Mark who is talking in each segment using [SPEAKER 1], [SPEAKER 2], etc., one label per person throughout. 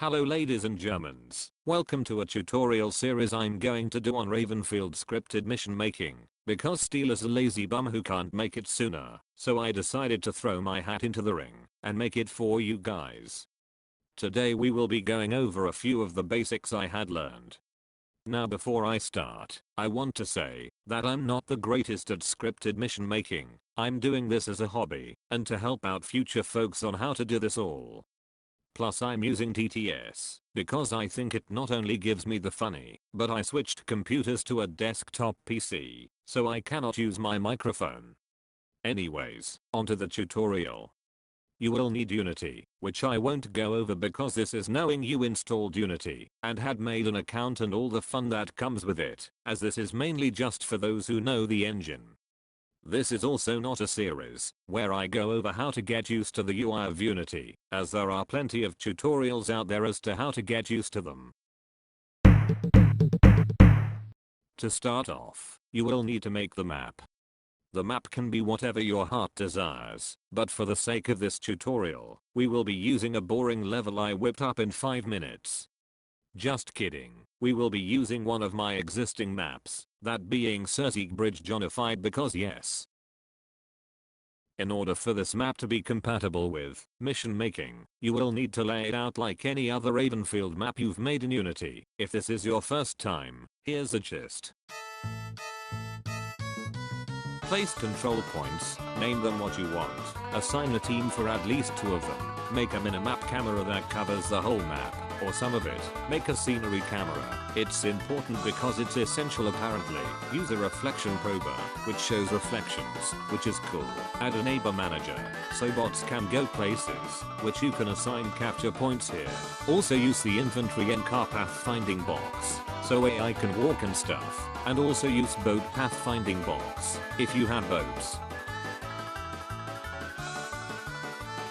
[SPEAKER 1] Hello ladies and Germans, welcome to a tutorial series I'm going to do on Ravenfield scripted mission making, because Steel is a lazy bum who can't make it sooner, so I decided to throw my hat into the ring and make it for you guys. Today we will be going over a few of the basics I had learned. Now before I start, I want to say that I'm not the greatest at scripted mission making. I'm doing this as a hobby and to help out future folks on how to do this all. Plus I'm using TTS because I think it not only gives me the funny, but I switched computers to a desktop PC, so I cannot use my microphone. Anyways, onto the tutorial. You will need Unity, which I won't go over because this is knowing you installed Unity and had made an account and all the fun that comes with it, as this is mainly just for those who know the engine. This is also not a series where I go over how to get used to the UI of Unity, as there are plenty of tutorials out there as to how to get used to them. To start off, you will need to make the map. The map can be whatever your heart desires, but for the sake of this tutorial, we will be using a boring level I whipped up in 5 minutes. Just kidding, we will be using one of my existing maps, that being Cersei Bridge Jonified because yes. In order for this map to be compatible with mission making, you will need to lay it out like any other Ravenfield map you've made in Unity. If this is your first time, here's the gist. Place control points, name them what you want, assign a team for at least 2 of them, make a minimap camera that covers the whole map, or some of it, make a scenery camera. It's important because it's essential apparently. Use a reflection prober, which shows reflections, which is cool. Add a neighbor manager, so bots can go places, which you can assign capture points here. Also use the inventory and car pathfinding box, so AI can walk and stuff. And also use boat pathfinding box, if you have boats.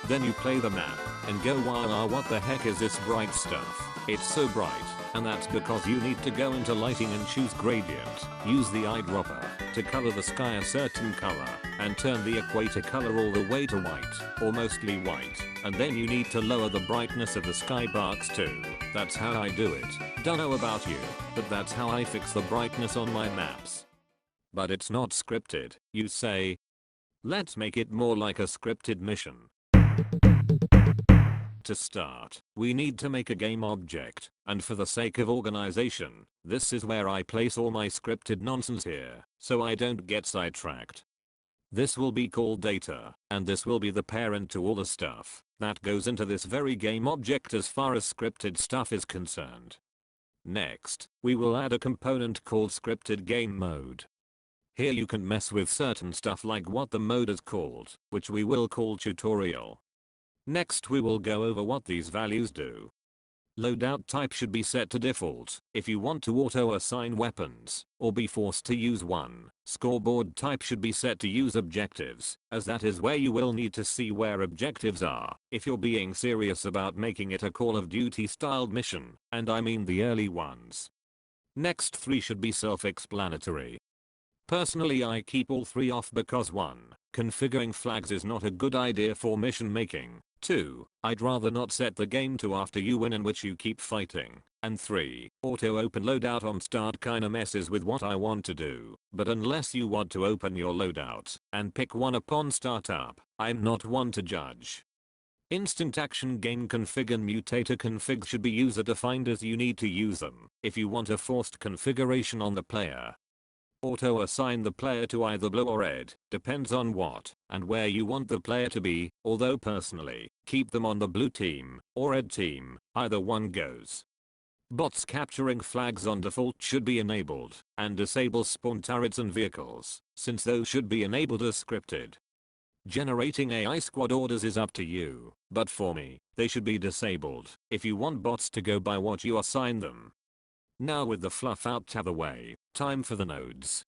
[SPEAKER 1] Then you play the map, and go wow, what the heck is this bright stuff? It's so bright, and that's because you need to go into lighting and choose gradient. Use the eyedropper to color the sky a certain color, and turn the equator color all the way to white, or mostly white, and then you need to lower the brightness of the sky box too. That's how I do it. Don't know about you, but that's how I fix the brightness on my maps. But it's not scripted, you say. Let's make it more like a scripted mission. To start, we need to make a game object, and for the sake of organization, this is where I place all my scripted nonsense here, so I don't get sidetracked. This will be called data, and this will be the parent to all the stuff that goes into this very game object as far as scripted stuff is concerned. Next, we will add a component called scripted game mode. Here you can mess with certain stuff like what the mode is called, which we will call tutorial. Next we will go over what these values do. Loadout type should be set to default if you want to auto assign weapons, or be forced to use one. Scoreboard type should be set to use objectives, as that is where you will need to see where objectives are if you're being serious about making it a Call of Duty styled mission, and I mean the early ones. Next 3 should be self-explanatory. Personally I keep all 3 off because 1. Configuring flags is not a good idea for mission making. 2. I'd rather not set the game to after you win in which you keep fighting. And 3. Auto open loadout on start kinda messes with what I want to do, but unless you want to open your loadout and pick one upon startup, I'm not one to judge. Instant action game config and mutator config should be user defined as you need to use them if you want a forced configuration on the player. Auto assign the player to either blue or red, depends on what and where you want the player to be, although personally, keep them on the blue team or red team, either one goes. Bots capturing flags on default should be enabled, and disable spawn turrets and vehicles, since those should be enabled as scripted. Generating AI squad orders is up to you, but for me, they should be disabled if you want bots to go by what you assign them. Now with the fluff out of the way, time for the nodes.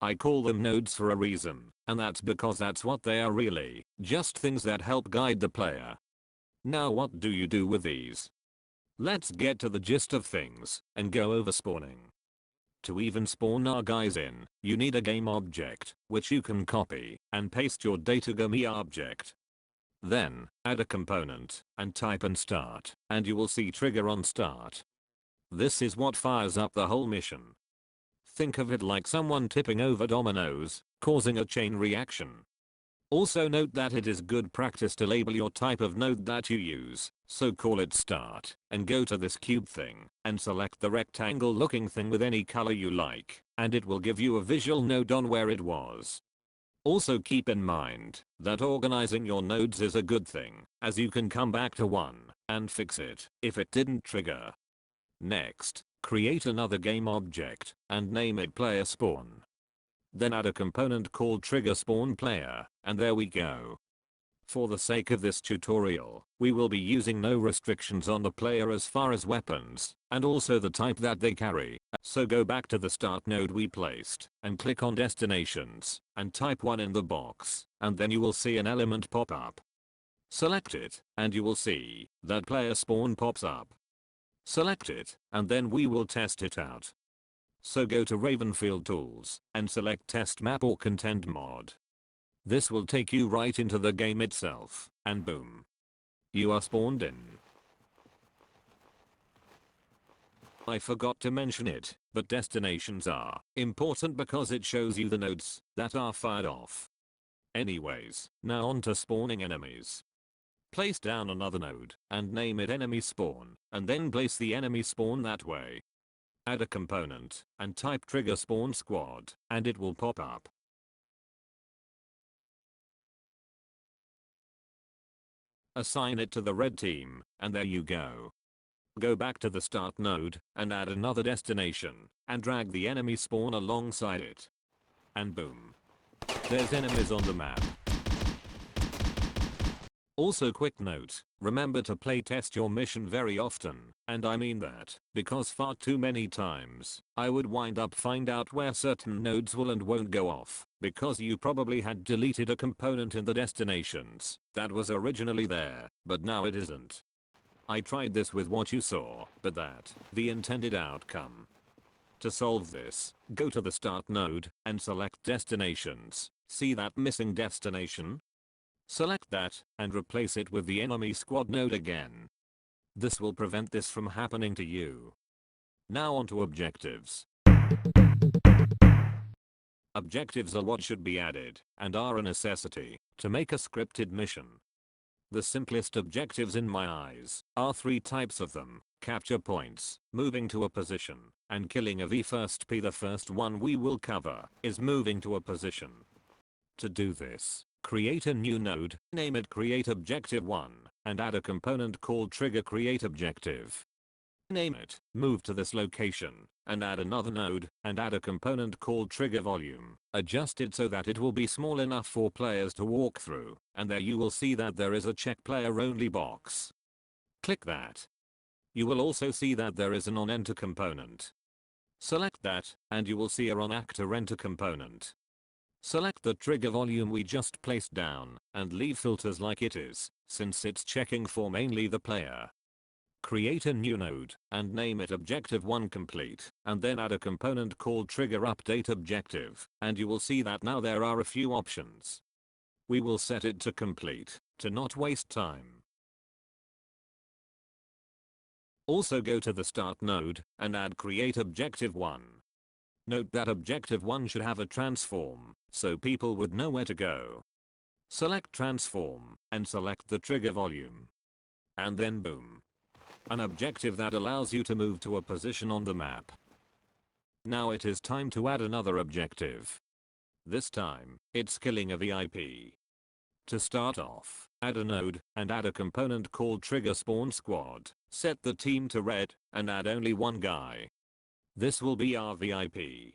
[SPEAKER 1] I call them nodes for a reason, and that's because that's what they are really, just things that help guide the player. Now what do you do with these? Let's get to the gist of things, and go over spawning. To even spawn our guys in, you need a game object, which you can copy and paste your data game object. Then, add a component, and type and start, and you will see trigger on start. This is what fires up the whole mission. Think of it like someone tipping over dominoes, causing a chain reaction. Also note that it is good practice to label your type of node that you use, so call it start, and go to this cube thing, and select the rectangle looking thing with any color you like, and it will give you a visual node on where it was. Also keep in mind that organizing your nodes is a good thing, as you can come back to one and fix it if it didn't trigger. Next, create another game object and name it player spawn. Then add a component called trigger spawn player, and there we go. For the sake of this tutorial, we will be using no restrictions on the player as far as weapons, and also the type that they carry. So go back to the start node we placed, and click on destinations, and type 1 in the box, and then you will see an element pop up. Select it, and you will see that player spawn pops up. Select it, and then we will test it out. So go to Ravenfield tools, and select test map or contend mod. This will take you right into the game itself, and boom. You are spawned in. I forgot to mention it, but destinations are important because it shows you the nodes that are fired off. Anyways, now on to spawning enemies. Place down another node, and name it enemy spawn, and then place the enemy spawn that way. Add a component, and type trigger spawn squad, and it will pop up. Assign it to the red team, and there you go. Go back to the start node, and add another destination, and drag the enemy spawn alongside it. And boom. There's enemies on the map. Also quick note, remember to playtest your mission very often, and I mean that, because far too many times, I would wind up find out where certain nodes will and won't go off, because you probably had deleted a component in the destinations that was originally there, but now it isn't. I tried this with what you saw, but that, the intended outcome. To solve this, go to the start node, and select destinations, see that missing destination? Select that, and replace it with the enemy squad node again. This will prevent this from happening to you. Now on to objectives. Objectives are what should be added, and are a necessity, to make a scripted mission. The simplest objectives in my eyes are 3 types of them: capture points, moving to a position, and killing a V. First P. The first one we will cover is moving to a position. To do this, create a new node, name it create objective 1, and add a component called trigger create objective. Name it move to this location, and add another node, and add a component called trigger volume. Adjust it so that it will be small enough for players to walk through, and there you will see that there is a check player only box. Click that. You will also see that there is an on enter component. Select that, and you will see a on actor enter component. Select the trigger volume we just placed down, and leave filters like it is, since it's checking for mainly the player. Create a new node, and name it objective 1 complete, and then add a component called trigger update objective, and you will see that now there are a few options. We will set it to complete, to not waste time. Also go to the start node, and add create objective 1. Note that objective 1 should have a transform, so people would know where to go. Select transform, and select the trigger volume. And then boom. An objective that allows you to move to a position on the map. Now it is time to add another objective. This time, it's killing a VIP. To start off, add a node, and add a component called trigger spawn squad. Set the team to red, and add only 1 guy. This will be our VIP.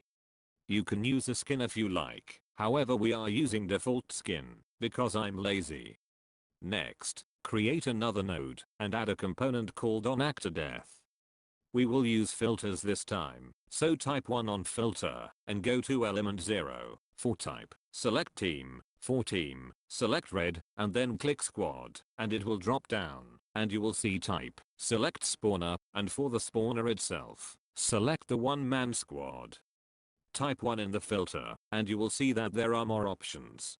[SPEAKER 1] You can use a skin if you like, however we are using default skin, because I'm lazy. Next, create another node, and add a component called on actor death. We will use filters this time, so type 1 on filter, and go to element 0, for type, select team, for team, select red, and then click squad, and it will drop down, and you will see type, select spawner, and for the spawner itself, select the 1-man squad. Type 1 in the filter, and you will see that there are more options.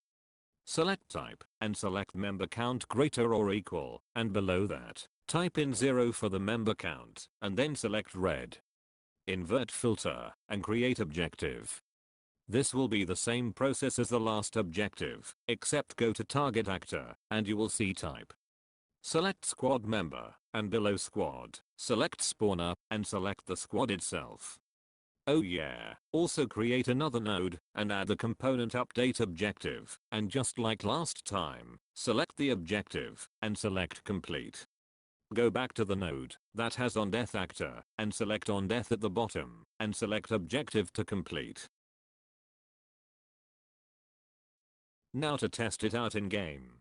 [SPEAKER 1] Select type and select member count greater or equal, and below that, type in 0 for the member count, and then select red. Invert filter and create objective. This will be the same process as the last objective, except go to target actor and you will see type. Select squad member, and below squad, select spawner, and select the squad itself. Oh yeah, also create another node, and add the component update objective, and just like last time, select the objective, and select complete. Go back to the node that has on death actor, and select on death at the bottom, and select objective to complete. Now to test it out in game.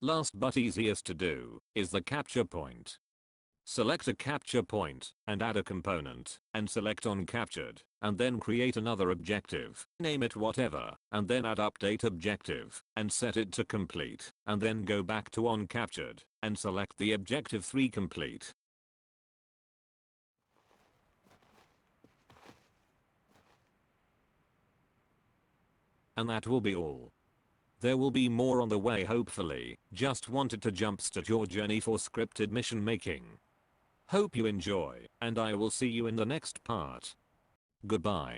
[SPEAKER 1] Last but easiest to do is the capture point. Select a capture point and add a component and select on captured and then create another objective, name it whatever, and then add update objective and set it to complete and then go back to on captured and select the objective 3 complete. And that will be all. There will be more on the way hopefully, just wanted to jumpstart your journey for scripted mission making. Hope you enjoy, and I will see you in the next part. Goodbye.